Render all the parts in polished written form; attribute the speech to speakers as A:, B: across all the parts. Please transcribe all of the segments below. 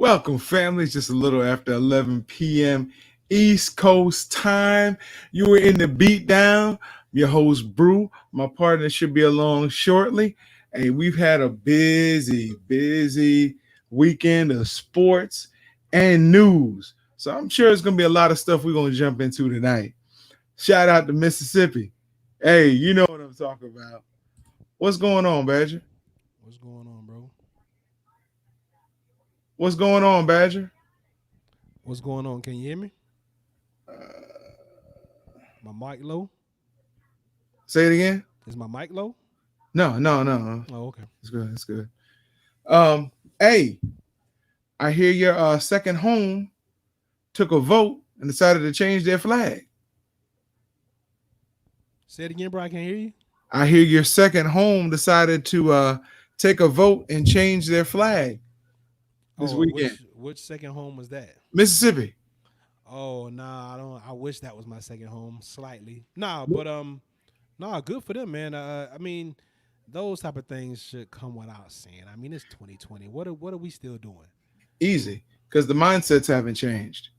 A: Welcome, family. It's just a little after 11 p.m. East Coast time. You were in the Beatdown. Your host, Brew. My partner should be along shortly. Hey, we've had a busy weekend of sports and news. So I'm sure it's going to be a lot of stuff we're going to jump into tonight. Shout out to Mississippi. Hey, you know what I'm talking about. What's going on, Badger?
B: What's going on, bro?
A: What's going on, Badger?
B: What's going on? Can you hear me? My mic low?
A: Say it again.
B: Is my mic low?
A: No.
B: Oh, okay.
A: It's good. It's good. Um, hey, I hear your second home took a vote and decided to change their flag.
B: Say it again, bro. I can't hear you.
A: I hear your second home decided to take a vote and change their flag this
B: Oh,
A: weekend.
B: which second home was that?
A: Mississippi.
B: Oh, nah, I don't. I wish that was my second home slightly. Nah, but nah, good for them, man. I mean, those type of things should come without saying. I mean, it's 2020. What are we still doing?
A: Easy, because the mindsets haven't changed.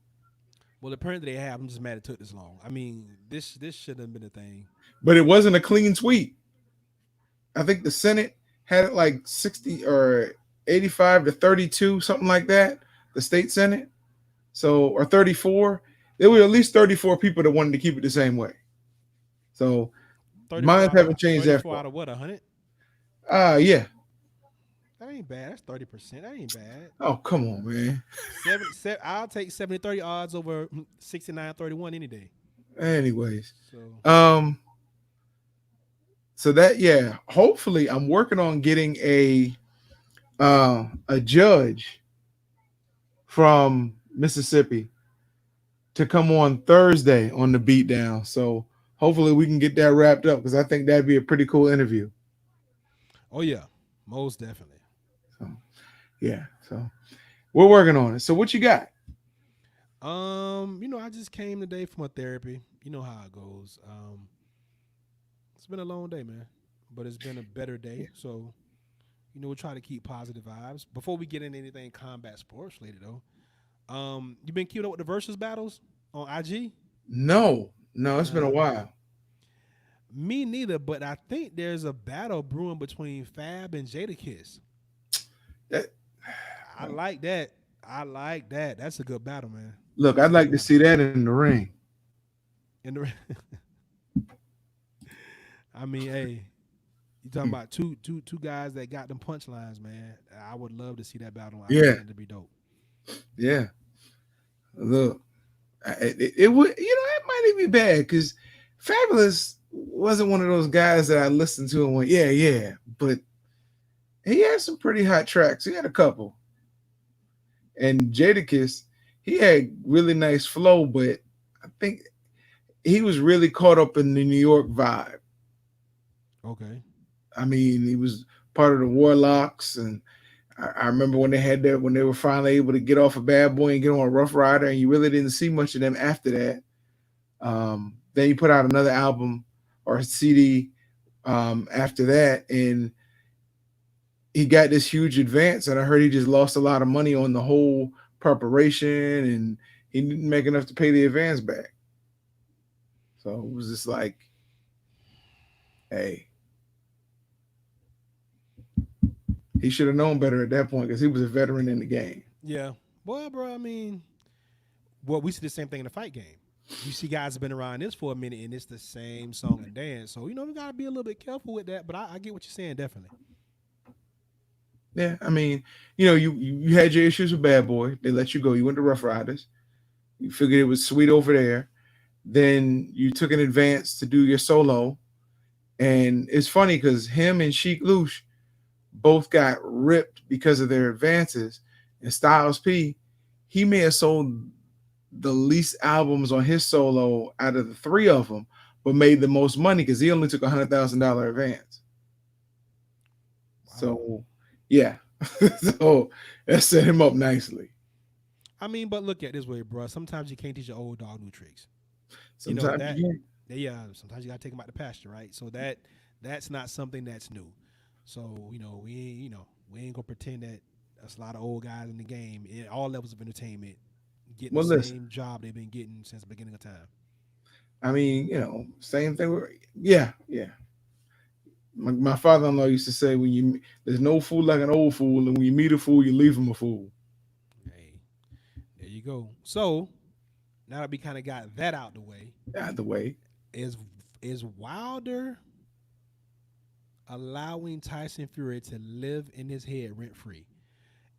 B: Well, apparently they have. I'm just mad it took this long. I mean, this should have been a thing.
A: But it wasn't a clean sweep. I think the Senate had it like 60 or 85 to 32, something like that. The state Senate. So, or 34. There were at least 34 people that wanted to keep it the same way. So,
B: 34
A: minds
B: out of
A: haven't changed that
B: 34
A: far.
B: out of what? 100?
A: Yeah.
B: That ain't bad. That's 30%. That ain't bad.
A: Oh, come on, man.
B: I'll take 70-30 odds over 69-31 any day.
A: Anyways,
B: So
A: um, so that yeah, hopefully I'm working on getting a judge from Mississippi to come on Thursday on the beatdown. So hopefully we can get that wrapped up because I think that'd be a pretty cool interview.
B: oh yeah, most definitely.
A: So yeah, so we're working on it. So what you got?
B: I just came today from a therapy. You know how it goes. It's been a long day, man. But it's been a better day. So, we'll try to keep positive vibes. Before we get into anything combat sports related though. You been keeping up with the versus battles on IG?
A: No, it's been a
B: Uh
A: while.
B: Me neither, but I think there's a battle brewing between Fab and Jadakiss.
A: That,
B: I like that. I like that. That's a good battle, man.
A: look,
B: That's
A: I'd
B: a good
A: like to
B: battle.
A: see that in the ring.
B: And the, I mean, hey, you talking about two guys that got them punchlines, man. I would love to see that battle on IG. I
A: Yeah,
B: think it'd be dope.
A: yeah. Look, it would, it might even be bad because Fabulous wasn't one of those guys that I listened to and went, yeah. But he had some pretty hot tracks. He had a couple. And Jadakiss, he had really nice flow, but I think he was really caught up in the New York vibe.
B: Okay.
A: I mean, he was part of the Warlocks, and I remember when they had that when they were finally able to get off a Bad Boy and get on a Rough Rider, and you really didn't see much of them after that. Then he put out another album or a CD after that, and he got this huge advance. And I heard he just lost a lot of money on the whole preparation, and he didn't make enough to pay the advance back. So it was just like, hey, he should have known better at that point because he was a veteran in the game.
B: Yeah. Well, bro, I mean, we see the same thing in the fight game. You see guys have been around this for a minute and it's the same song and dance. So, we gotta be a little bit careful with that. But I get what you're saying, definitely.
A: Yeah, I mean, you had your issues with Bad Boy. They let you go. You went to Rough Riders. You figured it was sweet over there. Then you took an advance to do your solo. And it's funny because him and Sheik Lush both got ripped because of their advances. And Styles P, he may have sold the least albums on his solo out of the three of them, but made the most money because he only took $100,000 advance.
B: Wow.
A: So, yeah. So that set him up nicely.
B: I mean, but look at it this way, bro. Sometimes you can't teach an old dog new tricks. You know
A: Sometimes
B: that.
A: you
B: Yeah. Sometimes you gotta take them out the pasture, right? So that's not something that's new. So we ain't gonna pretend that That's a lot of old guys in the game in all levels of entertainment getting the
A: Well, listen,
B: same job they've been getting since the beginning of time.
A: I mean, same thing. Yeah, yeah. My father-in-law used to say, "When there's no fool like an old fool, and when you meet a fool, you leave him a fool."
B: Hey, there you go. So now that we kind of got that out the way,
A: Either way,
B: is is Wilder allowing Tyson Fury to live in his head rent free?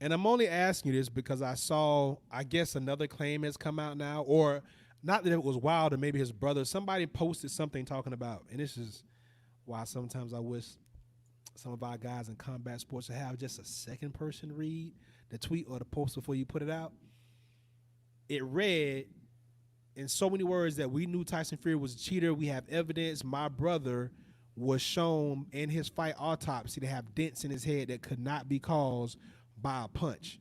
B: And I'm only asking you this because I saw, I guess, another claim has come out now, or not that it was Wilder, maybe his brother. Somebody posted something talking about, and this is why sometimes I wish some of our guys in combat sports to have just a second person read the tweet or the post before you put it out. It read in so many words that we knew Tyson Fury was a cheater. We have evidence. My brother was shown in his fight autopsy to have dents in his head that could not be caused by a punch.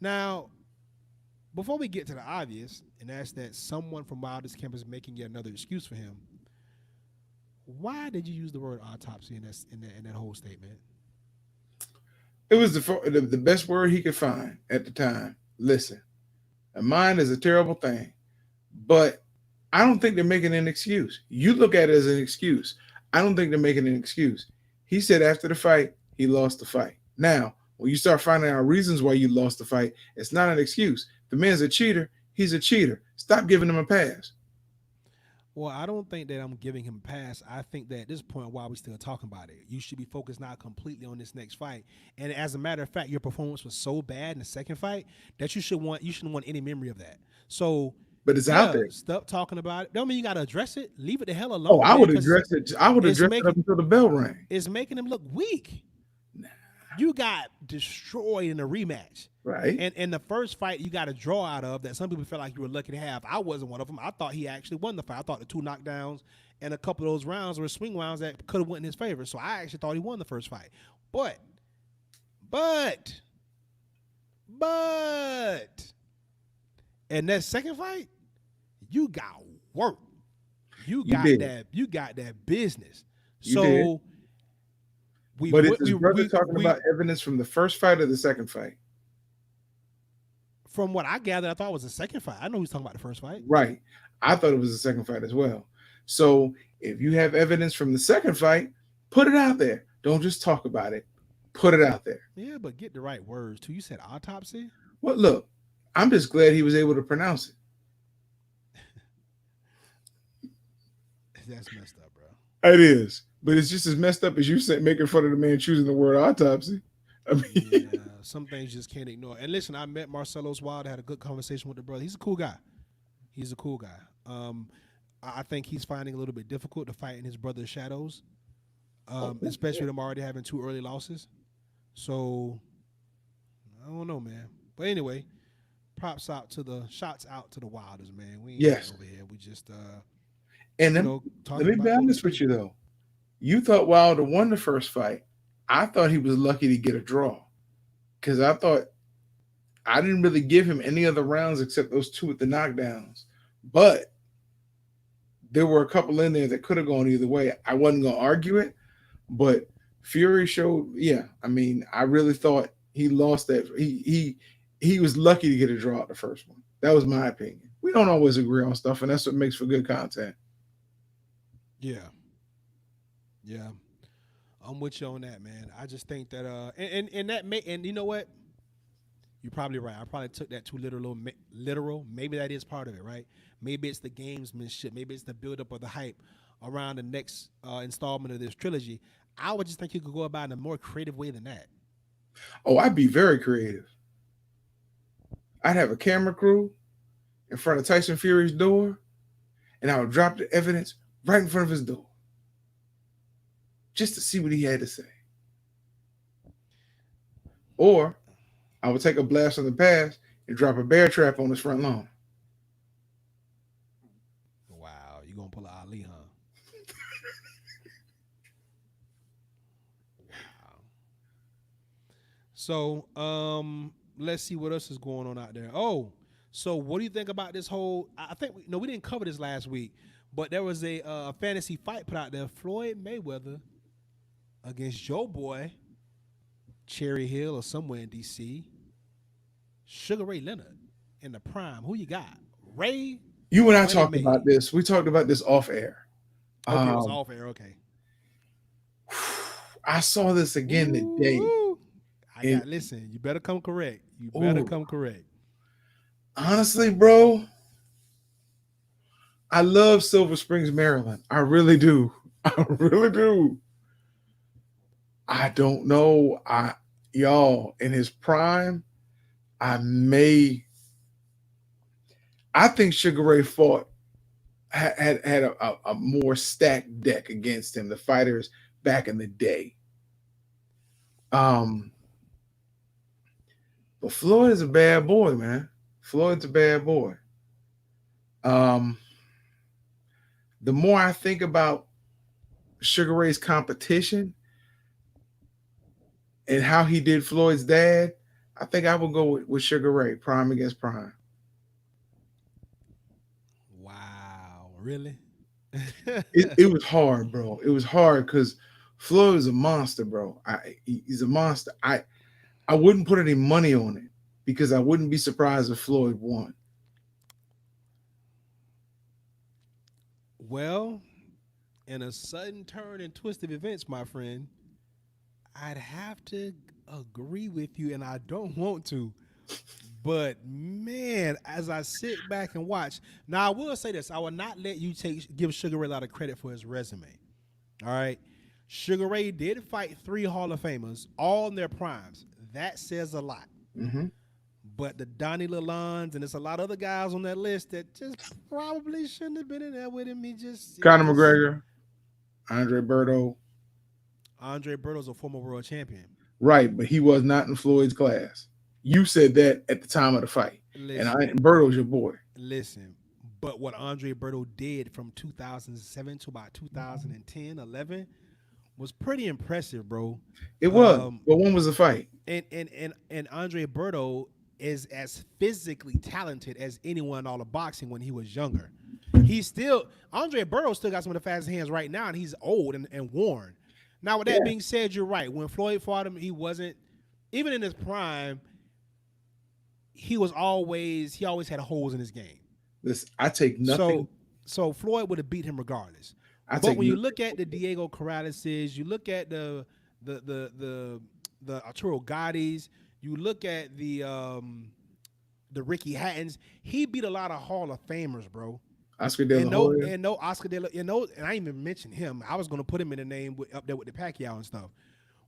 B: Now, before we get to the obvious, and that's that someone from Wilder's camp is making yet another excuse for him, why did you use the word autopsy in that whole statement?
A: it was the best word he could find at the time. Listen, a mind is a terrible thing, but I don't think they're making an excuse. You look at it as an excuse. I don't think they're making an excuse. He said after the fight, he lost the fight. Now, when you start finding out reasons why you lost the fight, it's not an excuse. The man's a cheater. He's a cheater. Stop giving him a pass.
B: Well, I don't think that I'm giving him a pass. I think that at this point, while we're still talking about it, you should be focused not completely on this next fight. And as a matter of fact, your performance was so bad in the second fight that you shouldn't want any memory of that. So
A: But it's out
B: yeah,
A: there.
B: stop talking about it. Don't mean you got to address it. Leave it the hell
A: Oh,
B: alone,
A: I
B: man,
A: would
B: because
A: address it. I would
B: it's
A: address it
B: making
A: up until the bell rang.
B: it's making him look weak. You got destroyed in a rematch.
A: Right?
B: And the first fight you got a draw out of that some people felt like you were lucky to have. I wasn't one of them. I thought he actually won the fight. I thought the two knockdowns and a couple of those rounds were swing rounds that could have went in his favor. So I actually thought he won the first fight. But, but, but, in that second fight, you got work. You
A: You
B: got
A: did.
B: that. You got that business.
A: You did.
B: So we
A: But is
B: went.
A: his brother talking about evidence from the first fight or the second fight?
B: From what I gathered, I thought it was the second fight. I know he was talking about the first fight.
A: Right. I thought it was the second fight as well. So if you have evidence from the second fight, put it out there. Don't just talk about it. Put it out there.
B: Yeah, but get the right words too. You said autopsy.
A: Well, look, I'm just glad he was able to pronounce it.
B: That's messed up, bro.
A: It is. But it's just as messed up as you said making fun of the man choosing the word autopsy. I
B: Yeah,
A: mean,
B: some things you just can't ignore. And listen, I met Marcelo's Wild, had a good conversation with the brother. He's a cool guy. He's a cool guy. I think he's finding it a little bit difficult to fight in his brother's shadows, especially with him already having two early losses. So I don't know, man. But anyway, shots out to the Wilders, man. We ain't
A: yes.
B: over here. We just
A: And then, let
B: talking
A: me be
B: about what we
A: honest with
B: see.
A: you, though. You thought Wilder won the first fight. I thought he was lucky to get a draw because I didn't really give him any other rounds except those two with the knockdowns. But there were a couple in there that could have gone either way. I wasn't going to argue it, but Fury showed, yeah. I mean, I really thought he lost that. He was lucky to get a draw at the first one. That was my opinion. We don't always agree on stuff, and that's what makes for good content.
B: Yeah, yeah. I'm with you on that, man. I just think that and that may and you know what? You're probably right. I probably took that too literal. Literal. Maybe that is part of it, right? Maybe it's the gamesmanship. Maybe it's the buildup of the hype around the next installment of this trilogy. I would just think you could go about it in a more creative way than that.
A: Oh, I'd be very creative. I'd have a camera crew in front of Tyson Fury's door, and I would drop the evidence right in front of his door just to see what he had to say. Or I would take a blast from the past and drop a bear trap on his front lawn.
B: Wow, you gonna pull a Ali, huh? Wow. So, let's see what else is going on out there. Oh, so what do you think about this whole? I think we didn't cover this last week, but there was a fantasy fight put out there: Floyd Mayweather against Joe Boy Cherry Hill or somewhere in DC. Sugar Ray Leonard in the prime. Who you got? Ray
A: You
B: or
A: and I
B: Money
A: talked about
B: Made?
A: this. We talked about this off air.
B: Okay, it was
A: Um,
B: off air. Okay.
A: I saw this again today,
B: Ooh, I
A: and
B: got listen. You better come correct. You better
A: oh,
B: come correct.
A: honestly, bro, I love Silver Springs, Maryland. I really do. I really do. I don't know. Y'all in his prime, I may. I think Sugar Ray fought had a more stacked deck against him. The fighters back in the day. Um, but Floyd is a bad boy, man. Floyd's a bad boy. Um, the more I think about Sugar Ray's competition and how he did Floyd's dad, I think I would go with Sugar Ray, prime against prime.
B: Wow, really?
A: It was hard, bro. It was hard because Floyd is a monster, bro. He's a monster. I wouldn't put any money on it because I wouldn't be surprised if Floyd won.
B: Well, in a sudden turn and twist of events, my friend, I'd have to agree with you, and I don't want to. But man, as I sit back and watch, now I will say this: I will not let you give Sugar Ray a lot of credit for his resume. All right, Sugar Ray did fight three Hall of Famers, all in their primes. That says a lot.
A: Mm-hmm.
B: But the Donnie Lalondes and there's a lot of other guys on that list that just probably shouldn't have been in there with him. It
A: Conor
B: just
A: McGregor, Andre Berto,
B: Andre Berto's a former world champion.
A: right, but he was not in Floyd's class. You said that at the time of the fight, and
B: Listen,
A: Berto's your boy.
B: listen. But what Andre Berto did from 2007 to about 2010, 11 was pretty impressive, bro.
A: It was,
B: Um,
A: but when was the fight?
B: and Andre Berto is as physically talented as anyone in all of boxing when he was younger. He's still Andre Berto still got some of the fastest hands right now, and he's old and worn. Now, with that
A: Yeah.
B: being said, you're right. When Floyd fought him, he wasn't even in his prime. He always had holes in his game.
A: Listen, I take nothing.
B: So Floyd would have beat him regardless.
A: I
B: But
A: take
B: when you
A: nothing.
B: look at the Diego Corraleses, you look at the Arturo Gottis, you look at the Ricky Hattons, he beat a lot of Hall of Famers, bro.
A: Oscar De La Hoya.
B: And no Oscar De La, and I didn't even mention him. I was gonna put him in the name up there with the Pacquiao and stuff.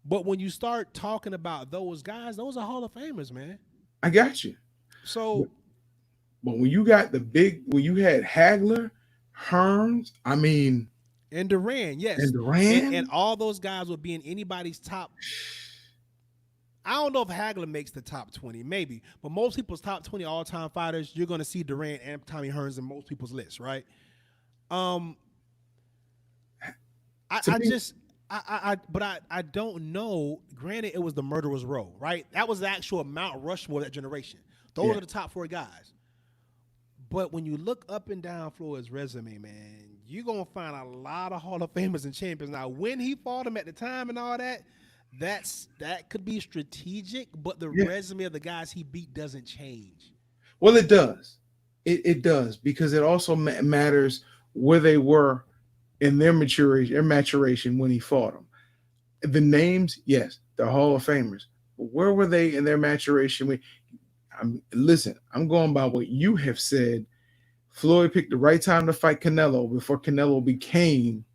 B: But when you start talking about those guys, those are Hall of Famers, man.
A: I got you.
B: So
A: But when you got when you had Hagler, Hearns, I mean,
B: and Duran,
A: and
B: yes, and
A: Duran,
B: all those guys would be in anybody's top. I don't know if Hagler makes the top 20, maybe, but most people's top 20 all-time fighters, you're going to see Durant and Tommy Hearns in most people's lists, right? Um,
A: to
B: I
A: me,
B: just, but I don't know. Granted, it was the murderer's row, right? That was the actual Mount Rushmore of that generation. Those
A: yeah.
B: are the top four guys. But when you look up and down Floyd's resume, man, you're gonna find a lot of Hall of Famers and champions. Now, when he fought him at the time and all that, that could be strategic, but the
A: Yeah.
B: resume of the guys he beat doesn't change.
A: Well, it does. It does because it also matters where they were in their maturation when he fought them. The names, yes, they're Hall of Famers. But where were they in their maturation? Listen, I'm going by what you have said. Floyd picked the right time to fight Canelo before Canelo became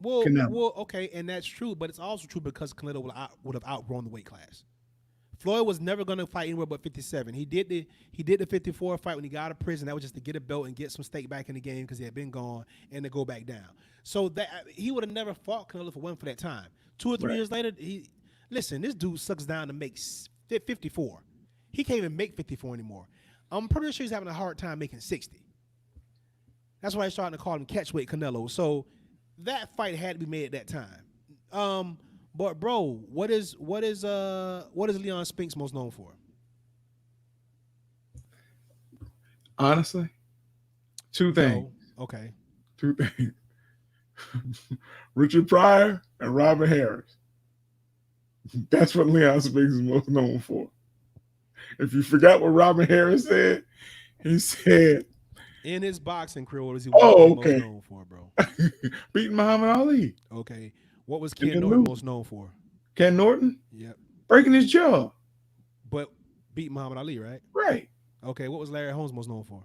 A: Canelo.
B: Okay, and that's true, but it's also true because Canelo would have outgrown the weight class. Floyd was never going to fight anywhere but 57. He did the 54 fight when he got out of prison. That was just to get a belt and get some stake back in the game because he had been gone and to go back down. So that he would have never fought Canelo if it wasn't for that time. 2 or 3
A: Right.
B: years later, this dude sucks down to make 54. He can't even make 54 anymore. I'm pretty sure he's having a hard time making 60. That's why they're starting to call him catchweight Canelo. So that fight had to be made at that time. But bro, what is Leon Spinks most known for?
A: Honestly, two things.
B: No. Okay.
A: Two things. Richard Pryor and Robert Harris. That's what Leon Spinks is most known for. If you forgot what Robin Harris said, he said,
B: In his boxing career, what was he
A: "Oh,
B: most
A: okay,
B: known for, bro?
A: beating Muhammad Ali
B: Okay. What was
A: and
B: Ken
A: then
B: Norton
A: losing.
B: most known for?
A: Ken Norton
B: Yep.
A: breaking his jaw,
B: But beat Muhammad Ali, right?
A: right?
B: Okay. What was Larry Holmes most known for?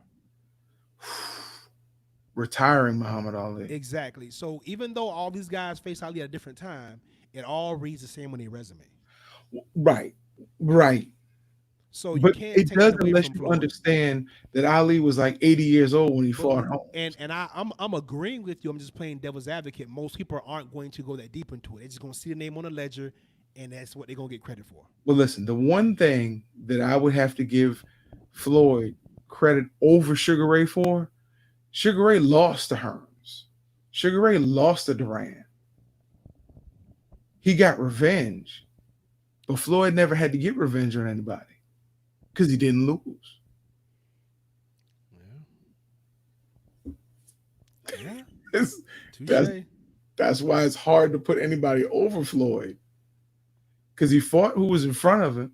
A: Retiring Muhammad Ali,
B: Exactly. So even though all these guys face Ali at a different time, it all reads the same on their resume.
A: right, right."
B: So you
A: But
B: can't
A: it
B: take that
A: doesn't
B: away
A: let
B: from
A: you
B: Floyd.
A: understand that Ali was like 80 years old when he
B: But
A: fought Holmes.
B: I'm agreeing with you. I'm just playing devil's advocate. Most people aren't going to go that deep into it. They're just gonna see the name on the ledger, and that's what they're gonna get credit for.
A: Well, listen, the one thing that I would have to give Floyd credit over Sugar Ray for, Sugar Ray lost to Hearns. Sugar Ray lost to Duran. He got revenge, but Floyd never had to get revenge on anybody because he didn't lose.
B: Yeah. Yeah.
A: It's- that's
B: Touche.
A: that's why it's hard to put anybody over Floyd because he fought who was in front of him.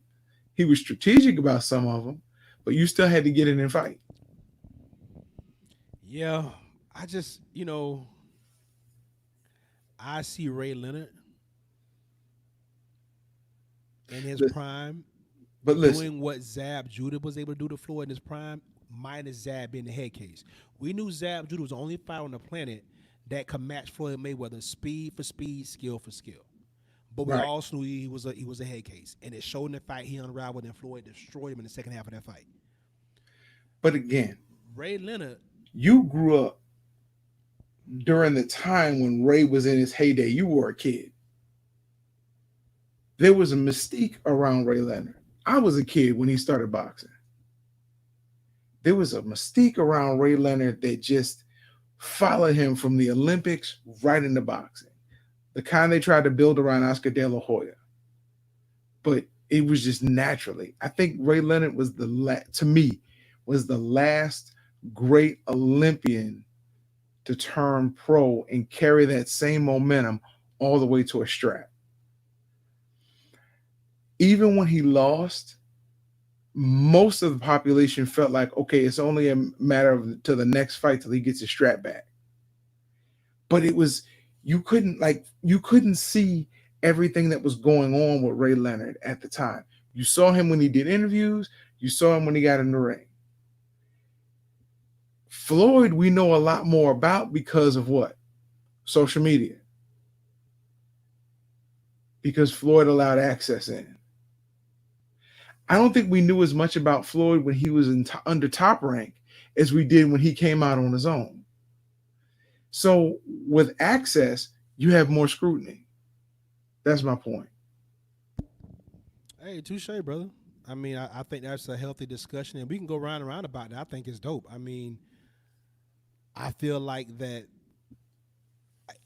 A: He was strategic about some of them, but you still had to get in and fight.
B: Yeah. I just, I see Ray Leonard in his
A: Listen,
B: prime
A: but listen,
B: doing what Zab Judah was able to do to Floyd in his prime, minus Zab being the head case. We knew Zab Judah was the only fighter on the planet that could match Floyd Mayweather speed for speed, skill for skill. But we
A: right.
B: also knew he was a head case, and it showed in the fight he unraveled and Floyd destroyed him in the second half of that fight.
A: But again,
B: Ray Leonard,
A: you grew up during the time when Ray was in his heyday. You were a kid. There was a mystique around Ray Leonard. I was a kid when he started boxing. There was a mystique around Ray Leonard that just followed him from the Olympics right into boxing. The kind they tried to build around Oscar De La Hoya. But it was just naturally. I think Ray Leonard was to me, was the last great Olympian to turn pro and carry that same momentum all the way to a strap. Even when he lost, most of the population felt like, okay, it's only a matter of to the next fight till he gets his strap back. But it was you couldn't see everything that was going on with Ray Leonard at the time. You saw him when he did interviews, you saw him when he got in the ring. Floyd, we know a lot more about because of what? Social media. Because Floyd allowed access in. I don't think we knew as much about Floyd when he was under Top Rank as we did when he came out on his own. So with access, you have more scrutiny. That's my point.
B: hey, touche, brother. I mean, I think that's a healthy discussion, and we can go round and round about it. I think it's dope. I mean, I feel like that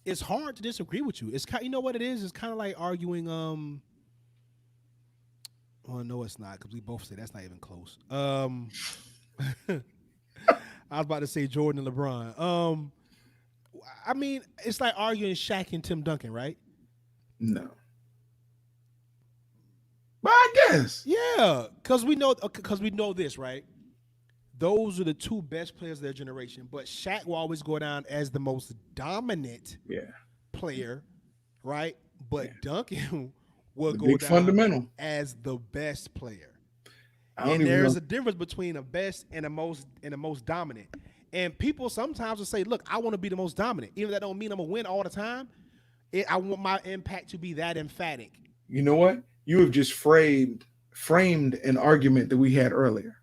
B: it's hard to disagree with you. It's kind, you know what it is. It's kind of like arguing. Well, no, it's not because we both say that's not even close. I was about to say Jordan and LeBron. I mean, it's like arguing Shaq and Tim Duncan, right?
A: No. But I guess.
B: Yeah, because we know this, right? Those are the two best players of their generation. But Shaq will always go down as the most dominant
A: Yeah.
B: player, right?
A: Yeah.
B: But Duncan will
A: The
B: go
A: big
B: down
A: fundamental.
B: as the best player.
A: I don't
B: And
A: even
B: there's
A: know.
B: a difference between a best and the most dominant. And people sometimes will say, "Look, I want to be the most dominant, even if that don't mean I'm gonna win all the time. I want my impact to be that emphatic."
A: You know what? You have just framed an argument that we had earlier.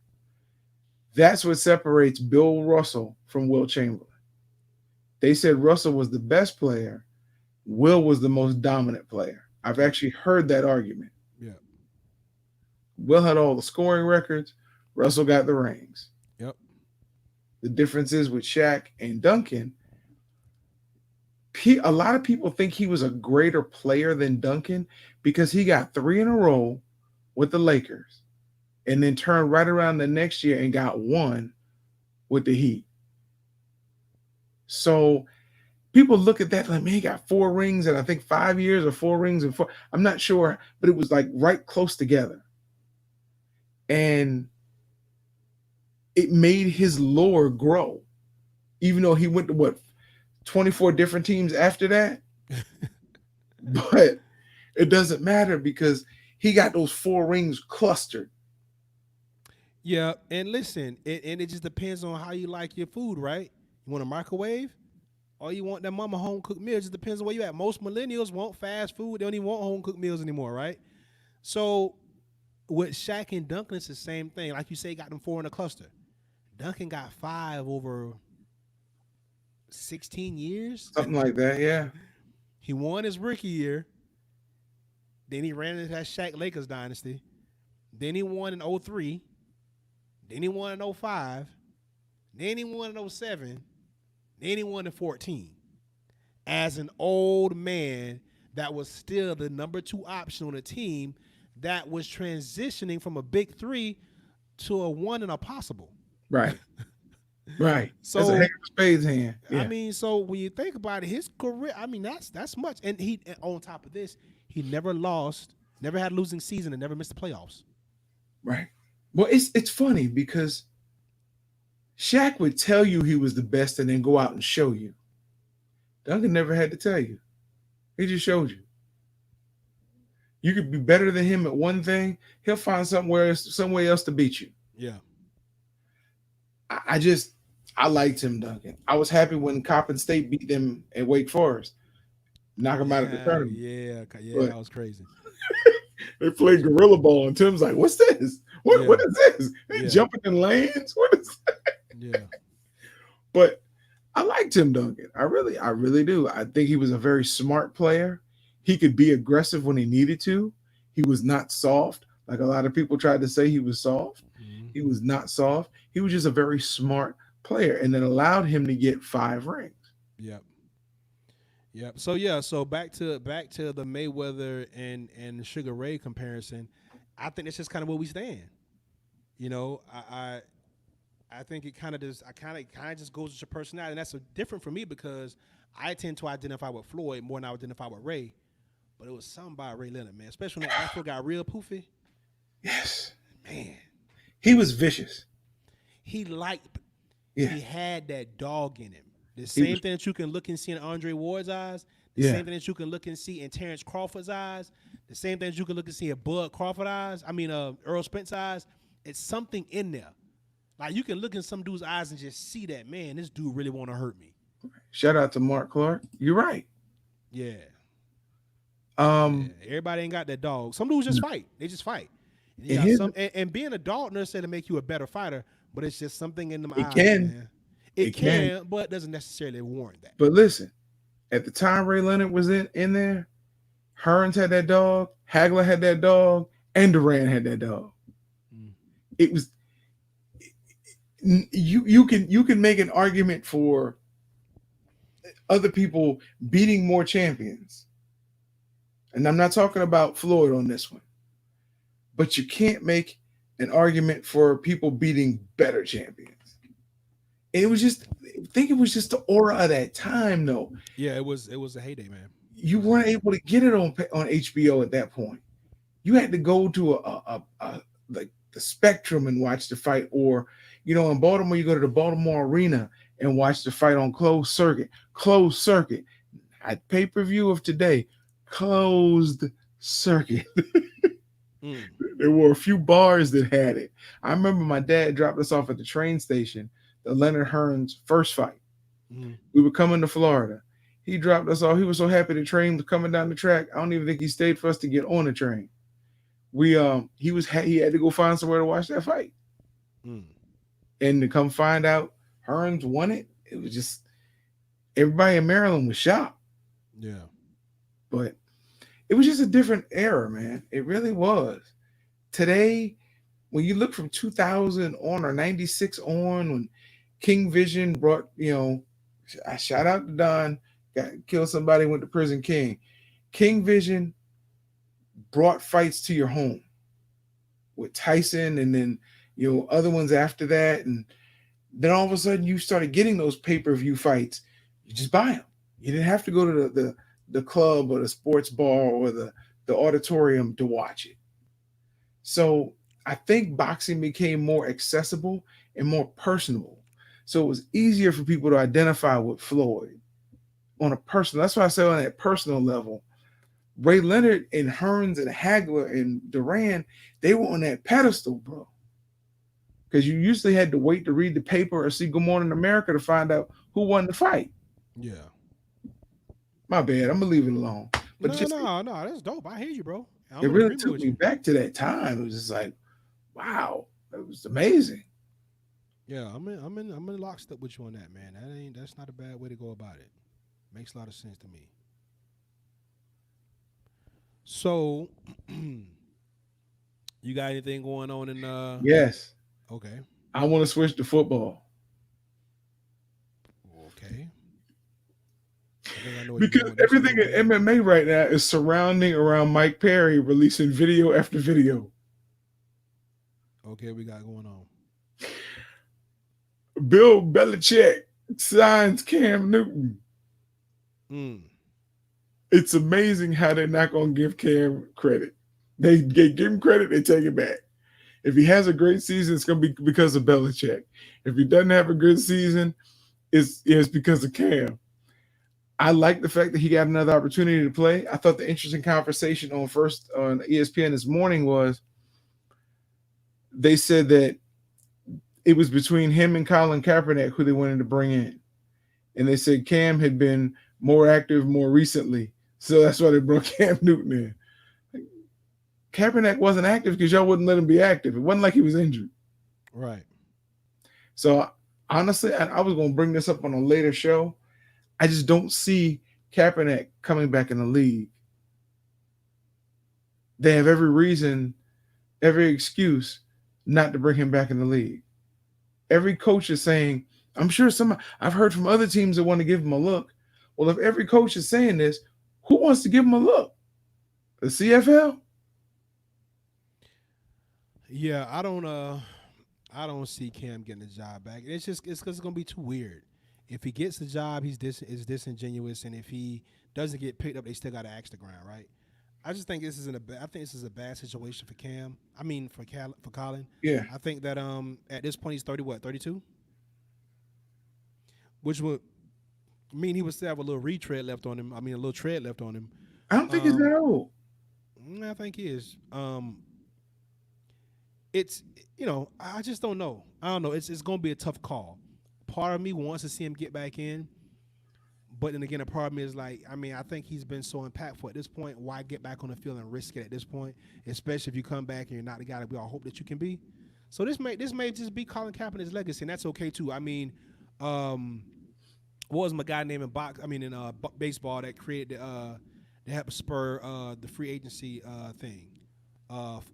A: That's what separates Bill Russell from Will Chamberlain. They said Russell was the best player, Will was the most dominant player. I've
B: Yep.
A: actually heard that argument.
B: Yep.
A: Will had all the scoring records, Russell got the rings.
B: Yep.
A: The difference is with Shaq and Duncan, a lot of people think he was a greater player than Duncan because he got three in a row with the Lakers and then turned right around the next year and got one with the Heat. So People look at that like, man, he got 4 rings and I think 5 years or 4 rings and four. I'm not sure, but it was like right close together. And it made his lore grow, even though he went to what 24 different teams after that. But it doesn't matter because he got those 4 rings clustered.
B: Yeah, and listen, and it just depends on how you like your food, right? You want a microwave, or you want that mama home cooked meal. It just depends on where you at. Most millennials want fast food; they don't even want home cooked meals anymore, right? So with Shaq and Duncan, it's the same thing. Like you say, got them four in a cluster. Duncan got five over 16 years.
A: Something like that. Yeah.
B: He won his rookie year. Then he ran into that Shaq Lakers dynasty. Then he won in '03. Then he won in '05. Then he won in '07. Then he won in 14. As an old man that was still the number two option on the team that was transitioning from a big three to a one and a possible.
A: Right. Right. That's a
B: So
A: heck of a spades hand.
B: I
A: Yeah.
B: mean, so when you think about it, his career, I mean, that's much. And on top of this, he never lost, never had a losing season, and never missed the playoffs.
A: Right. Well, it's funny because Shaq would tell you he was the best and then go out and show you. Duncan never had to tell you. He just showed you. You could be better than him at one thing. He'll find somewhere else to beat you.
B: Yeah.
A: I just I liked him, Duncan. I was happy when Coppin State beat them at Wake Forest, knock him out of the
B: Yeah,
A: tournament.
B: yeah,
A: But
B: that was crazy.
A: they played gorilla ball, and Tim's like, "What's this? What
B: Yeah,
A: is this? They
B: yeah,
A: jumping in lanes? What is?"
B: yeah,
A: But I like Tim Duncan. I really do. I think he was a very smart player. He could be aggressive when he needed to. He was not soft, like a lot of people tried to say he was soft.
B: hmm,
A: He was not soft. He was just a very smart player, and that allowed him to get 5 rings.
B: yep, yep. So yeah, so back to the Mayweather and Sugar Ray comparison. I think that's just kind of where we stand. You know, I think it kind of does. I kind of just goes with your personality, and that's different for me because I tend to identify with Floyd more than I identify with Ray. But it was something about Ray Leonard, man. Especially when that Afro got real poofy.
A: Yes,
B: Man,
A: he was vicious.
B: he liked.
A: Yeah,
B: He had that dog in him. The
A: he
B: same
A: was.
B: thing that you can look and see in Andre Ward's eyes. The
A: Yeah,
B: same thing that you can look and see in Terrence Crawford's eyes. The same thing that you can look and see in Bud Crawford's eyes. I mean, Earl Spence's eyes. It's something in there. Like you can look in some dude's eyes and just see that man. This dude really want to hurt me.
A: shout out to Mark Clark. You're right.
B: Yeah,
A: Um,
B: yeah. Everybody ain't got that dog. Some dudes just fight. They just fight. And you
A: and
B: got
A: his
B: some, and being a dog not necessarily make you a better fighter, but it's just something in them
A: it
B: eyes,
A: can,
B: man.
A: it
B: It
A: can.
B: can, but it doesn't necessarily warrant that.
A: But listen, at the time Ray Leonard was in there, Hearns had that dog, Hagler had that dog, and Duran had that dog.
B: Mm.
A: It was you can make an argument for other people beating more champions. And I'm not talking about Floyd on this one, but you can't make an argument for people beating better champions. And it was just I think it was just the aura of that time though.
B: Yeah, it was a heyday, man. It
A: You
B: was a
A: weren't
B: heyday.
A: able to get it on HBO at that point. You had to go to a like the Spectrum and watch the fight, or in Baltimore you go to the Baltimore Arena and watch the fight on closed circuit. Closed circuit. At pay-per-view of today, closed circuit.
B: Mm.
A: There were a few bars that had it. I remember my dad dropped us off at the train station, the Leonard Hearns first fight.
B: Mm.
A: We were coming to Florida. He dropped us off. He was so happy the train was coming down the track. I don't even think he stayed for us to get on the train. He had to go find somewhere to watch that fight.
B: Mm.
A: And to come find out Hearns won it, it was just everybody in Maryland was shocked.
B: Yeah.
A: But it was just a different era, man. It really was. Today, when you look from 2000 on or 96 on, when King Vision brought, I shout out to Don, got killed somebody, went to prison. King Vision brought fights to your home with Tyson, and then other ones after that, and then all of a sudden you started getting those pay-per-view fights. You just buy them. You didn't have to go to the club or the sports bar or the auditorium to watch it. So I think boxing became more accessible and more personable. So it was easier for people to identify with Floyd on a personal. That's why I say on that personal level, Ray Leonard and Hearns and Hagler and Duran, they were on that pedestal, bro. Because you usually had to wait to read the paper or see Good Morning America to find out who won the fight.
B: Yeah.
A: My bad. I'm gonna leave it alone. But
B: No,
A: just
B: no, no. That's dope. I hear you, bro.
A: it
B: I'm in
A: really
B: agreement
A: took
B: with
A: me
B: you.
A: back to that time. It was just like, wow, it was amazing.
B: Yeah, I'm in lockstep with you on that, man. That's not a bad way to go about it. Makes a lot of sense to me. So, you got anything going on in
A: Yes,
B: okay.
A: I want to switch to football
B: Okay. I think I know where you're
A: because
B: going with this a
A: everything
B: little
A: in
B: bit.
A: MMA right now is surrounding around Mike Perry releasing video after video.
B: Okay, we got going on.
A: Bill Belichick signs Cam Newton.
B: Mm.
A: It's amazing how they're not going to give Cam credit. They give him credit, they take it back. If he has a great season, it's going to be because of Belichick. If he doesn't have a good season, it's because of Cam. I like the fact that he got another opportunity to play. I thought the interesting conversation on ESPN this morning was they said that it was between him and Colin Kaepernick who they wanted to bring in, and they said Cam had been more active more recently, so that's why they brought Cam Newton in. Kaepernick wasn't active because y'all wouldn't let him be active. It wasn't like he was injured.
B: Right.
A: So honestly, I was going to bring this up on a later show. I just don't see Kaepernick coming back in the league. They have every reason, every excuse not to bring him back in the league. Every coach is saying, I'm sure I've heard from other teams that want to give him a look. Well, if every coach is saying this, who wants to give him a look? The CFL?
B: Yeah, I don't see Cam getting the job back. It's because it's gonna be too weird. If he gets the job, is disingenuous, and if he doesn't get picked up, they still got to axe the ground, right? I just think I think this is a bad situation for Cam. I mean for Colin.
A: Yeah.
B: I think that at this point he's 32, which would mean he would still have a little retread left on him. I mean a little tread left on him.
A: I don't think he's that
B: Um,
A: old.
B: I think he is. It's I just don't know. I don't know. It's going to be a tough call. Part of me wants to see him get back in, but then again, a part of me is like, I mean, I think he's been so impactful at this point. Why get back on the field and risk it at this point, especially if you come back and you're not the guy that we all hope that you can be. So this may just be Colin Kaepernick's legacy, and that's okay too. I mean, um, what was my guy name in box? I mean, in baseball that created that helped spur the free agency thing.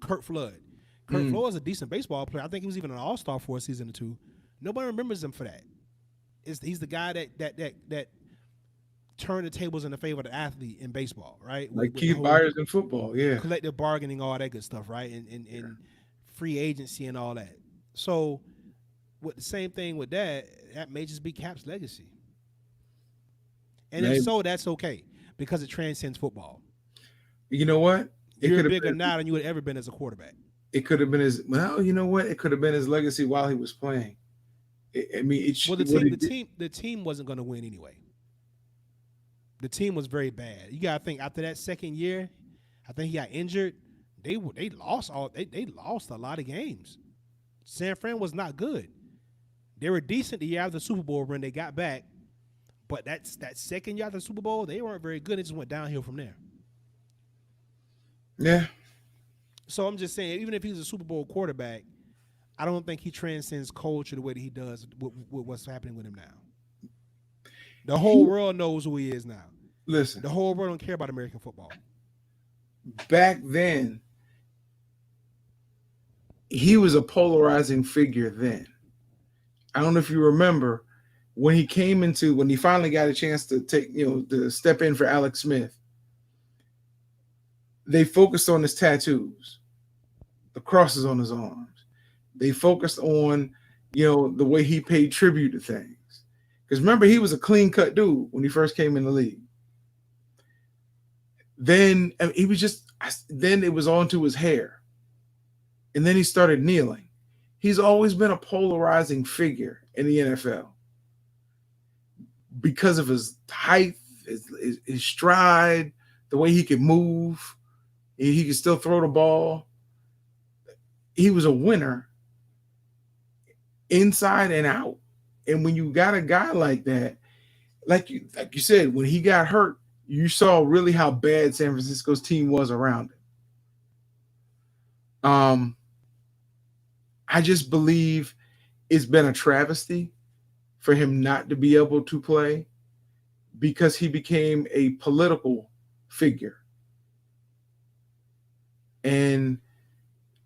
B: Kurt Flood. Kurt
A: Mm.
B: Flood was a decent baseball player. I think he was even an All Star for a season or two. Nobody remembers him for that. He's the guy that turned the tables in the favor of the athlete in baseball, right?
A: Like
B: With the
A: Keith
B: whole
A: Byers in football. Yeah.
B: collective bargaining, all that good stuff, right? And free agency and all that. So with the same thing with that may just be Cap's legacy. And if
A: Maybe.
B: so, that's okay because it transcends football.
A: You know what? It
B: You're
A: could have
B: bigger
A: been
B: now than you would ever been as a quarterback.
A: it could have been his well, you know what? It could have been his legacy while he was playing. I mean,
B: Well,
A: what he did.
B: the team wasn't going to win anyway. The team was very bad. You got to think after that second year, I think he got injured. They lost they lost a lot of games. San Fran was not good. They were decent the year after the Super Bowl run. They got back, but that second year after the Super Bowl, they weren't very good. It just went downhill from there.
A: Yeah.
B: So I'm just saying, even if he's a Super Bowl quarterback, I don't think he transcends culture the way that he does with what's happening with him now. The whole
A: He,
B: world knows who he is now.
A: listen,
B: The whole world don't care about American football.
A: back then, he was a polarizing figure then. I don't know if you remember when he finally got a chance to to step in for Alex Smith, they focused on his tattoos, the crosses on his arms. They focused on, the way he paid tribute to things. Because remember, he was a clean cut dude when he first came in the league. Then he was just. Then it was on to his hair, and then he started kneeling. He's always been a polarizing figure in the NFL because of his height, his stride, the way he could move. He could still throw the ball. He was a winner inside and out. And when you got a guy like that, like you said, when he got hurt, you saw really how bad San Francisco's team was around him. I just believe it's been a travesty for him not to be able to play because he became a political figure. And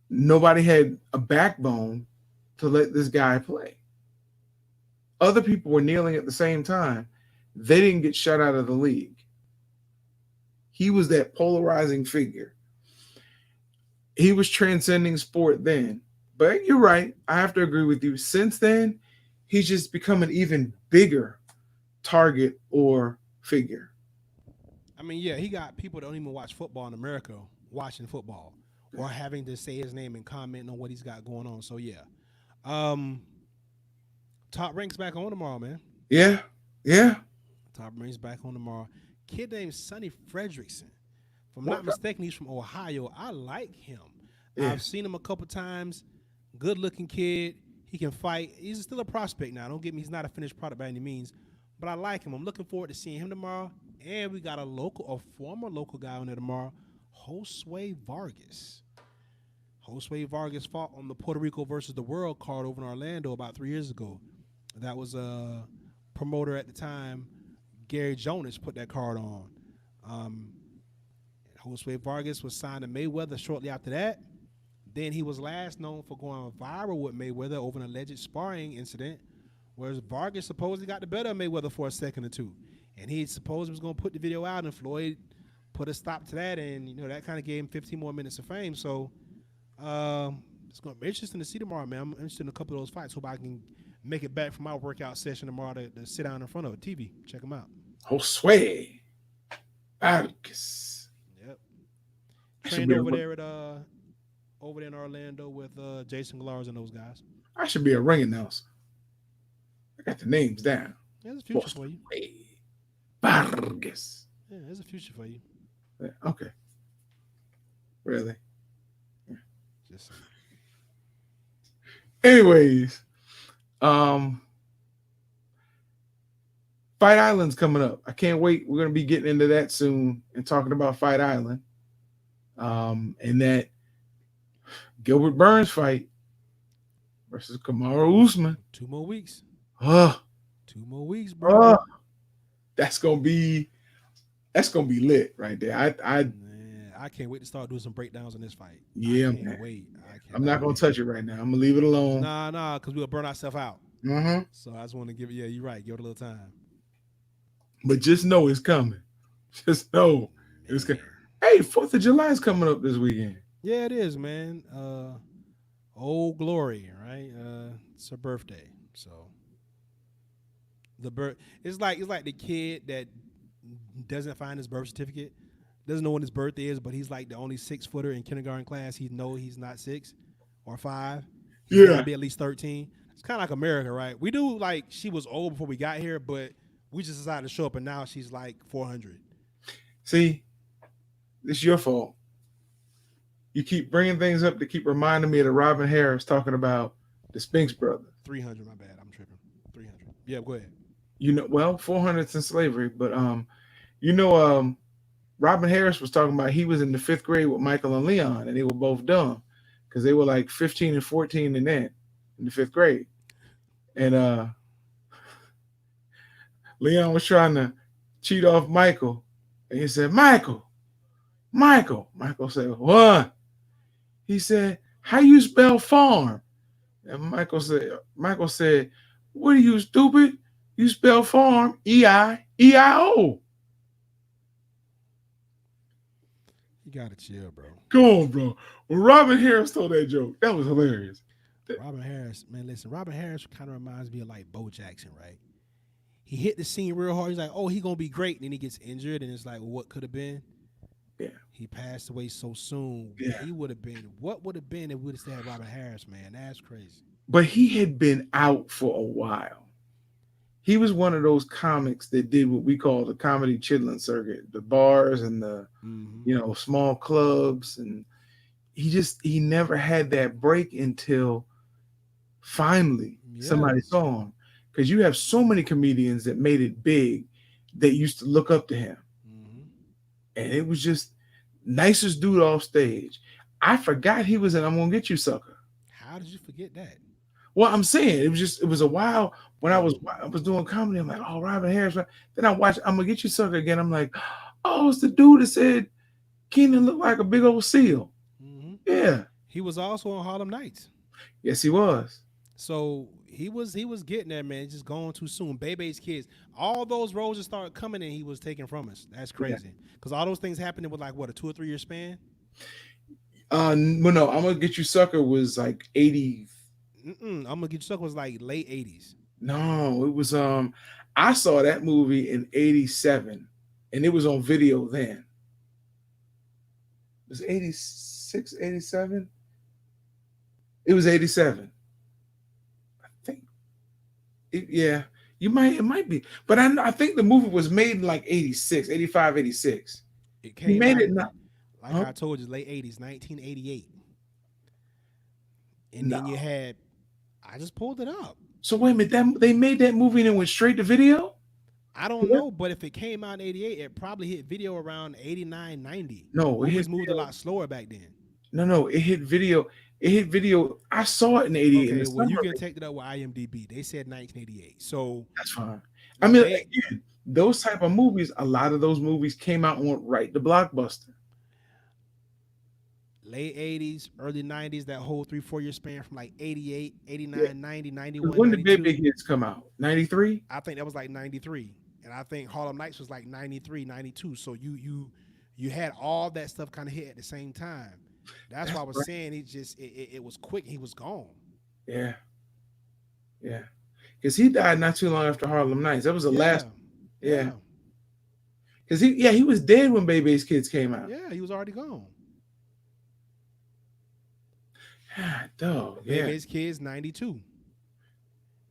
A: nobody had a backbone to let this guy play. Other people were kneeling at the same time. They didn't get shut out of the league. He was that polarizing figure. He was transcending sport then. But you're right. I have to agree with you. Since then, he's just become an even bigger target or figure.
B: I mean, yeah, he got people that don't even watch football in America watching football or having to say his name and comment on what he's got going on. So yeah. Um Top Rank's back on tomorrow, man.
A: Yeah. Yeah.
B: Top Rank's back on tomorrow. Kid named Sonny Fredrickson. If I'm
A: What?
B: not mistaken, he's from Ohio. I like him.
A: Yeah.
B: I've seen him a couple times. Good looking kid. He can fight. He's still a prospect now. Don't get me, he's not a finished product by any means. But I like him. I'm looking forward to seeing him tomorrow. And we got a former local guy on there tomorrow, Josue Vargas. Josue Vargas fought on the Puerto Rico versus the World card over in Orlando about 3 years ago. That was a promoter at the time, Gary Jonas, put that card on. Um, Josue Vargas was signed to Mayweather shortly after that. Then he was last known for going viral with Mayweather over an alleged sparring incident, whereas Vargas supposedly got the better of Mayweather for a second or two. And he supposedly was going to put the video out, and Floyd put a stop to that, and that kind of gave him 15 more minutes of fame. So it's going to be interesting to see tomorrow, man. I'm interested in a couple of those fights. Hope I can make it back from my workout session tomorrow to sit down in front of a TV. Check them out.
A: Josue Vargas.
B: Yep.
A: I should
B: Trained
A: be a,
B: over there in Orlando with Jason Gallarz and those guys.
A: I should be a ring announcer. I got the names down.
B: Yeah, there's a future for you.
A: Vargas.
B: Yeah, there's a future for you.
A: Yeah, okay. Really?
B: Just
A: Anyways, um, Fight Island's coming up. I can't wait. We're gonna be getting into that soon and talking about Fight Island. And that Gilbert Burns fight versus Kamaru Usman.
B: 2 more weeks.
A: Uh,
B: 2 more weeks, bro.
A: that's gonna be lit right there.
B: Man, I can't wait to start doing some breakdowns on this fight.
A: Yeah,
B: I can't
A: man.
B: wait.
A: I'm not gonna touch it right now. I'm gonna leave it alone.
B: Nah, because we'll burn ourselves out.
A: Mm-hmm.
B: So I just want to give it. Yeah, you're right. Give it a little time.
A: But just know it's coming. Just know it's coming. Hey, 4th of July is coming up this weekend.
B: Yeah, it is, man. Old Glory, right? It's her birthday, so it's like the kid that doesn't find his birth certificate, doesn't know when his birthday is, but he's like the only 6-footer in kindergarten class. He know he's not 6 or 5. He's
A: Yeah.
B: gotta be at least 13. It's kind of like America, right? We do like she was old before we got here, but we just decided to show up, and now she's like 400.
A: See, it's your fault. You keep bringing things up to keep reminding me of the Robin Harris talking about the Spinks brothers.
B: 300, my bad. I'm tripping. 300. Yeah, go ahead.
A: 400 since slavery, but Robin Harris was talking about he was in the 5th grade with Michael and Leon, and they were both dumb because they were like 15 and 14 in the 5th grade. And Leon was trying to cheat off Michael, and he said, Michael. Michael said, what? He said, how you spell farm? And Michael said, what are you, stupid? You spell farm E-I-E-I-O.
B: You gotta chill, bro.
A: Come on, bro. When Robin Harris told that joke, that was hilarious.
B: Robin Harris, man, listen, Robin Harris kind of reminds me of like Bo Jackson, right? He hit the scene real hard. He's like, oh, he gonna be great. And then he gets injured, and it's like, well, what could have been?
A: Yeah,
B: He passed away so soon.
A: yeah.
B: He would have been. What would have been if we'd have still had Robin Harris, man? That's crazy.
A: But he had been out for a while. He was one of those comics that did what we call the comedy chitlin circuit, the bars and the
B: Mm-hmm.
A: small clubs, and he never had that break until finally
B: Yeah.
A: somebody saw him. Because you have so many comedians that made it big that used to look up to him,
B: Mm-hmm.
A: and it was just nicest dude off stage. I forgot he was in I'm Gonna Get You Sucker.
B: How did you forget that?
A: Well, I'm saying it was a while when
B: Oh.
A: I was doing comedy. I'm like, oh, Robin Harris. Then I watched I'm Gonna Get You Sucker again. I'm like, oh, it's the dude that said Keenan looked like a big old seal.
B: Mm-hmm.
A: Yeah.
B: He was also on Harlem Nights.
A: Yes, he was.
B: So he was getting there, man. Just going too soon. Bebe's Kids, all those roles that started coming in, he was taking from us. That's
A: Yeah.
B: crazy. Because all those things happening with like what a 2 or 3 year span.
A: Well, no, I'm Gonna Get You Sucker was like 80.
B: I'm gonna get you stuck was like late '80s.
A: No, it was I saw that movie in 87 and it was on video then. It was 86, 87. It was 87. I think yeah, it might be. But I think the movie was made in like 86, 85, 86.
B: It
A: He
B: came
A: made
B: out
A: it not
B: like
A: huh?
B: I told you, late '80s, 1988. And
A: No.
B: then you had, I just pulled it up.
A: So wait a minute, they made that movie and it went straight to video?
B: I don't know, but if it came out in '88, it probably hit video around '89, '90.
A: No, it hit
B: Movies moved a
A: video.
B: lot slower back then.
A: No, it hit video. It hit video. I saw it in 88 in the
B: Okay, well, you
A: summer.
B: can take it up with IMDb. They said 1988. So,
A: That's fine. I
B: yeah,
A: mean, again, those type of movies, a lot of those movies came out and went right to Blockbuster.
B: late '80s, early '90s, that whole 3 4 year span from like '88,
A: Yeah.
B: '89, '90,
A: Because
B: '91,
A: when did Big
B: '92.
A: Big Hits come out? 93?
B: I think that was like '93, and I think Harlem Nights was like '93, '92. So you had all that stuff kind of hit at the same time. That's why
A: That's
B: I was
A: right.
B: saying it was quick. He was gone.
A: Yeah, yeah. Because he died not too long after Harlem Nights. That was the last.
B: Yeah,
A: Yeah.
B: yeah,
A: Because he was dead when Baby's Kids came out.
B: yeah. He was already gone.
A: God, dog. Yeah.
B: Baby's Kids '92,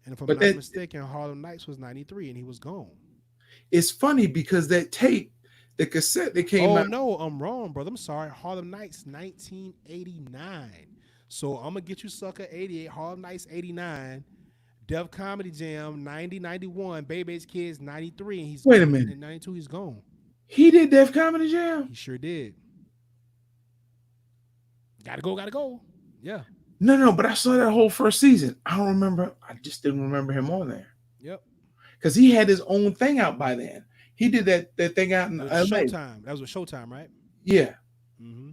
B: and if I'm
A: But
B: not
A: that
B: mistaken, Harlem Nights was '93, and he was gone.
A: it's funny because that tape, the cassette that came
B: Oh
A: out.
B: no, I'm wrong, brother. I'm sorry. Harlem Nights 1989. So I'm gonna get you sucker 88, Harlem Nights 89, Def Comedy Jam 90, 91, Baby's Kids 93, and
A: Wait a
B: in
A: minute.
B: 92 he's gone.
A: He did Def Comedy Jam?
B: He sure did. Gotta go, gotta go. Yeah.
A: No, but I saw that whole first season. I don't remember. I just didn't remember him on there.
B: Yep.
A: Because he had his own thing out by then. He did that thing out in
B: It was
A: LA.
B: Showtime. That was with Showtime, right?
A: Yeah.
B: Mm-hmm.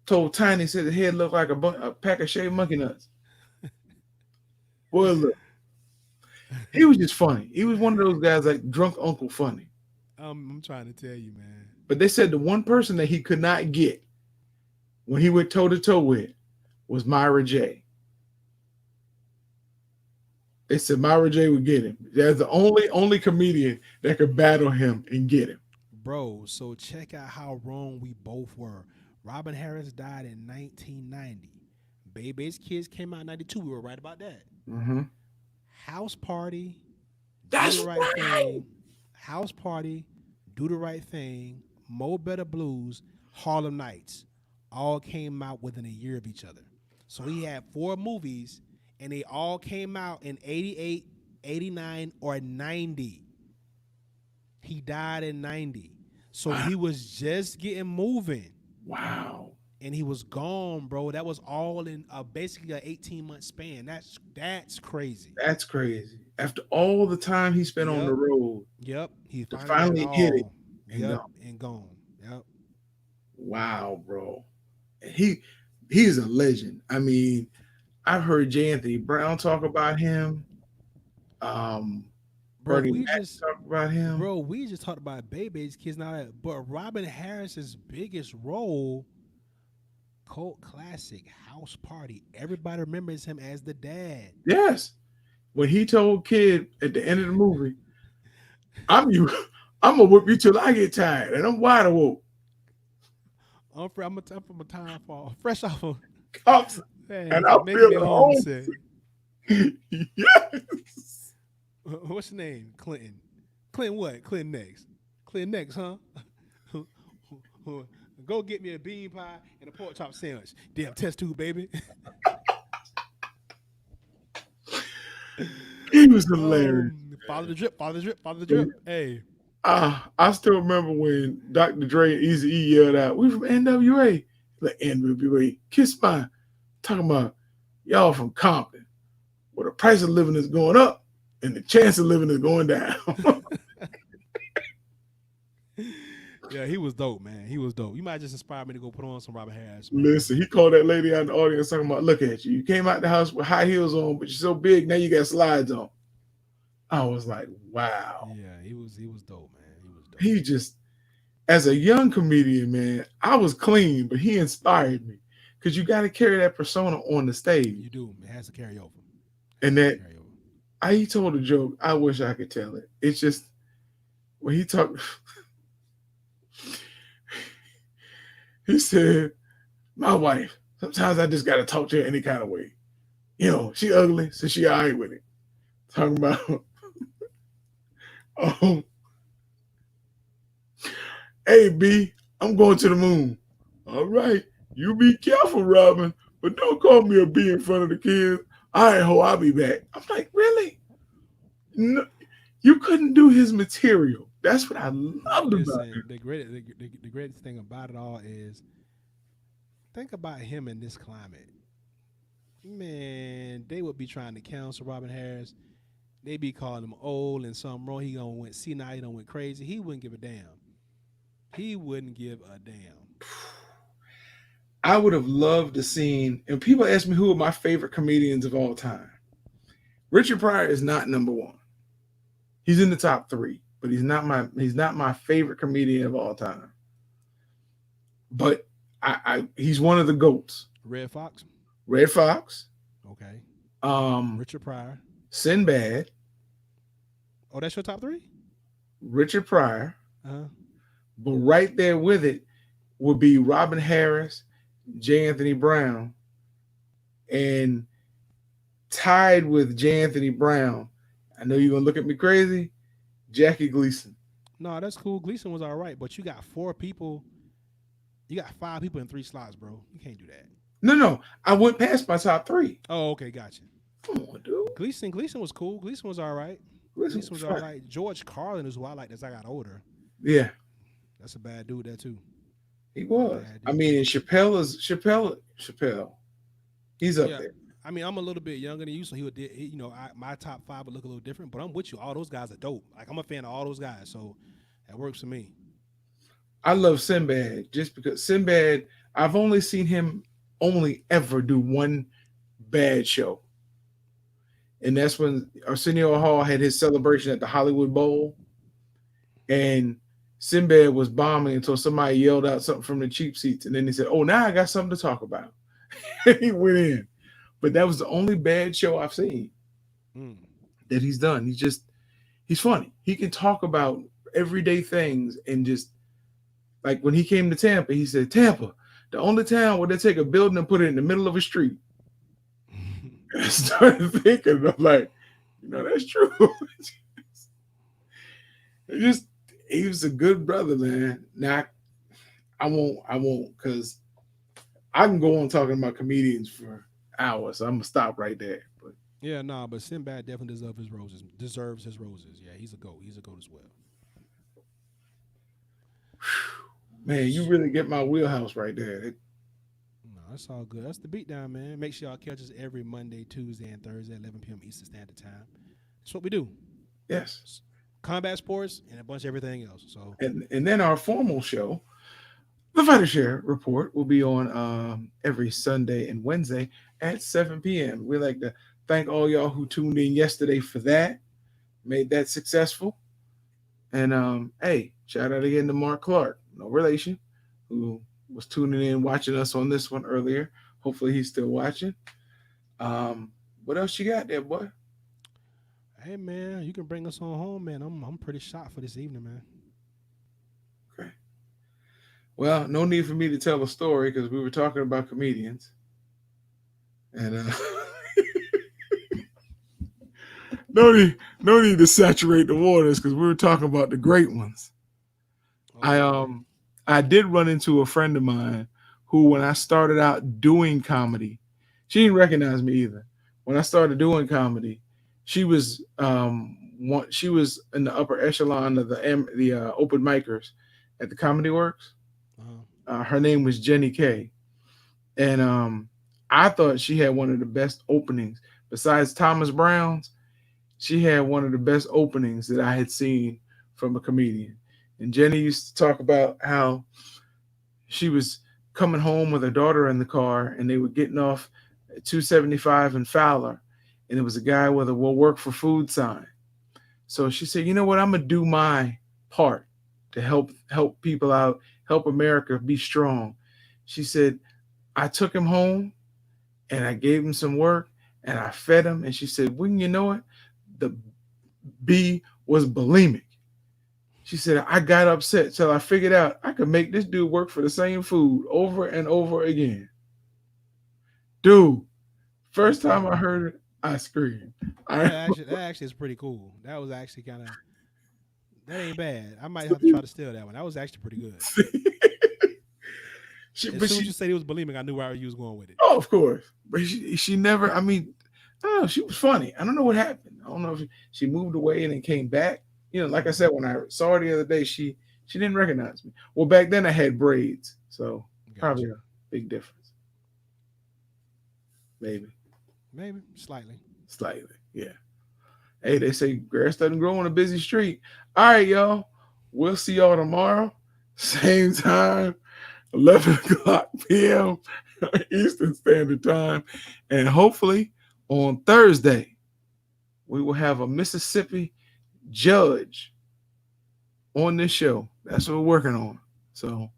A: Told Tiny said the head looked like a pack of shaved monkey nuts. Boy, look. He was just funny. He was one of those guys like drunk Uncle Funny.
B: I'm trying to tell you, man.
A: But they said the one person that he could not get when he went toe to toe with was Myra J. They said Myra J would get him. That's the only comedian that could battle him and get him.
B: Bro, so check out how wrong we both were. Robin Harris died in 1990. Baby's Kids came out in 92. We were right about that.
A: Mm-hmm.
B: House Party, Do
A: That's
B: the Right
A: right.
B: Thing, House Party, Do the Right Thing, Mo Better Blues, Harlem Nights all came out within a year of each other. So he had 4 movies and they all came out in 88, 89, or 90. He died in 90. So
A: Wow.
B: he was just getting moving
A: Wow.
B: and he was gone, bro. That was all in basically an 18-month span. That's crazy.
A: That's crazy. After all the time he spent on the
B: Yep.
A: road
B: Yep. He
A: to
B: finally had it
A: finally hit it
B: all.
A: and
B: Yep.
A: gone.
B: And gone. Yep.
A: Wow, bro. And he's a legend. I mean, I've heard J. Anthony Brown talk about him.
B: Bro,
A: Bernie
B: we
A: Mac
B: just
A: talk about him.
B: bro, we just talked about Baby's Kids now, but Robin Harris's biggest role, cult classic, House Party. Everybody remembers him as the dad.
A: Yes. when he told Kid at the end of the movie, I'm you, I'm gonna whip you till I get tired, and I'm wide awake.
B: I'm from a time for fresh off of
A: Cops, and
B: man,
A: I
B: making
A: feel
B: me
A: at home.
B: homesick.
A: Yes.
B: What's your name? Clinton. Clinton what? Clinton next. Clinton next, huh? Go get me a bean pie and a pork chop sandwich. Damn test tube, baby.
A: He was hilarious.
B: Follow the drip, follow the drip, follow the drip. Hey,
A: I still remember when Dr. Dre and Eazy E yelled out, "We from NWA." Like NWA, kiss my talking about y'all from Compton, where the price of living is going up and the chance of living is going down.
B: yeah, he was dope, man. He was dope. You might just inspire me to go put on some Robert Harris, man.
A: Listen, he called that lady out in the audience talking about, "Look at you. You came out the house with high heels on, but you're so big now you got slides on." I was like, wow.
B: Yeah, he was dope, man. He was dope.
A: He just, as a young comedian, man, I was clean, but he inspired me because you got to carry that persona on the
B: You
A: stage.
B: do. It has to carry over. It
A: And
B: has to
A: that
B: carry over.
A: he told a joke. I wish I could tell it. It's just when he talked, he said, "My wife. Sometimes I just got to talk to her any kind of way. You know, she ugly, so she all right with it." Talking about, um, "Hey B, I'm going to the moon." "All right, you be careful, Robin, but don't call me a B in front of the kids." "All right, ho, I'll be back." I'm like, really? No, you couldn't do his material. That's what I loved about
B: Listen,
A: him.
B: the greatest thing about it all is think about him in this climate. Man, they would be trying to counsel Robin Harris. They be calling him old and something wrong. He gonna went senile. He done went crazy. He wouldn't give a damn. He wouldn't give a damn.
A: I would have loved to seen, and people ask me who are my favorite comedians of all time. Richard Pryor is not number one. He's in the top three, but he's not my favorite comedian of all time. But he's one of the goats.
B: Red Fox,
A: Red Fox,
B: okay.
A: um,
B: Richard Pryor.
A: Sinbad,
B: Oh, that's your top three?
A: Richard Pryor,
B: Uh-huh.
A: but right there with it would be Robin Harris, J. Anthony Brown, and tied with J. Anthony Brown. I know you're gonna look at me crazy, Jackie Gleason.
B: No, that's cool. Gleason was all right, but you got four people. You got five people in three slots, bro. You can't do that.
A: No, no, I went past my top three.
B: Oh, okay, gotcha.
A: Come on, dude.
B: Gleason was cool. Gleason was all right.
A: Listen,
B: Gleason was all right. George Carlin is who I like as I got older.
A: yeah,
B: That's a bad dude there too.
A: he was.
B: Bad
A: I
B: dude.
A: mean, and Chappelle. He's up
B: Yeah.
A: there.
B: I mean, I'm a little bit younger than you, so my top five would look a little different. But I'm with you. All those guys are dope. Like I'm a fan of all those guys, so that works for me.
A: I love Sinbad just because Sinbad. I've only seen him only ever do one bad show, and that's when Arsenio Hall had his celebration at the Hollywood Bowl, and Sinbad was bombing until somebody yelled out something from the cheap seats, and then he said, "Oh, now I got something to talk about." He went in, but that was the only bad show I've seen
B: Mm.
A: that he's done. He's funny. He can talk about everyday things and just like when he came to Tampa, he said, "Tampa, the only town where they take a building and put it in the middle of a street." And I started thinking, I'm like, that's true. It just he was a good brother, man. Now I won't, because I can go on talking about comedians for hours. So I'm gonna stop right there. But
B: Yeah, nah, but Sinbad definitely deserves his roses. Deserves his roses. Yeah, he's a goat. He's a goat as well.
A: man, you really get my wheelhouse right there.
B: No, that's all good. That's the beatdown, man. Make sure y'all catch us every Monday, Tuesday, and Thursday at 11 p.m. Eastern Standard Time. That's what we do.
A: Yes.
B: Combat sports and a bunch of everything else. So
A: And then our formal show, the Fighter Share Report, will be on every Sunday and Wednesday at 7 p.m. We like to thank all y'all who tuned in yesterday for that, made that successful. And hey, shout out again to Mark Clark, no relation, who was tuning in, watching us on this one earlier. Hopefully he's still watching. What else you got there, boy?
B: Hey man, you can bring us on home, man. I'm pretty shot for this evening, man.
A: Okay. Well, no need for me to tell a story because we were talking about comedians, and no need to saturate the waters because we were talking about the great ones. I
B: Okay.
A: um I did run into a friend of mine who, when I started out doing comedy, she didn't recognize me either. When I started doing comedy, she was in the upper echelon of the open micers at the Comedy Works.
B: Uh-huh.
A: Her name was Jenny K, and I thought she had one of the best openings besides Thomas Brown's. She had one of the best openings that I had seen from a comedian. And Jenny used to talk about how she was coming home with her daughter in the car, and they were getting off at 275 and Fowler, and it was a guy with a "will work for food" sign. So she said, "You know what? I'm gonna do my part to help people out, help America be strong." She said, "I took him home and I gave him some work and I fed him." And she said, "Wouldn't you know it? The B was bulimic." She said, "I got upset till I figured out I could make this dude work for the same food over and over again." Dude, first
B: Okay.
A: time I heard it, I screamed. I
B: That actually is pretty cool. That was actually kind of that ain't bad. I might have to try to steal that one. That was actually pretty good.
A: she,
B: As
A: but
B: soon as
A: she,
B: you said it was bulimic, I knew where you was going with it.
A: oh, of course, but she never. I mean, I don't know. She was funny. I don't know what happened. I don't know if she moved away and then came back. You know, like I said, when I saw her the other day, she didn't recognize me. Well, back then I had braids, so probably
B: Gotcha.
A: a big difference, maybe
B: Maybe slightly.
A: slightly. Yeah. Hey, they say grass doesn't grow on a busy street. All right, y'all. We'll see y'all tomorrow, same time, 11 o'clock p.m. Eastern Standard Time, and hopefully on Thursday we will have a Mississippi judge on this show. That's what we're working on. So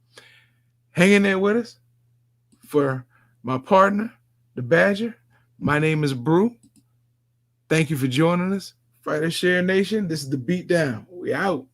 A: hang in there with us. For my partner, the Badger, my name is Brew. Thank you for joining us. Fighter Share Nation, this is the Beatdown. We out.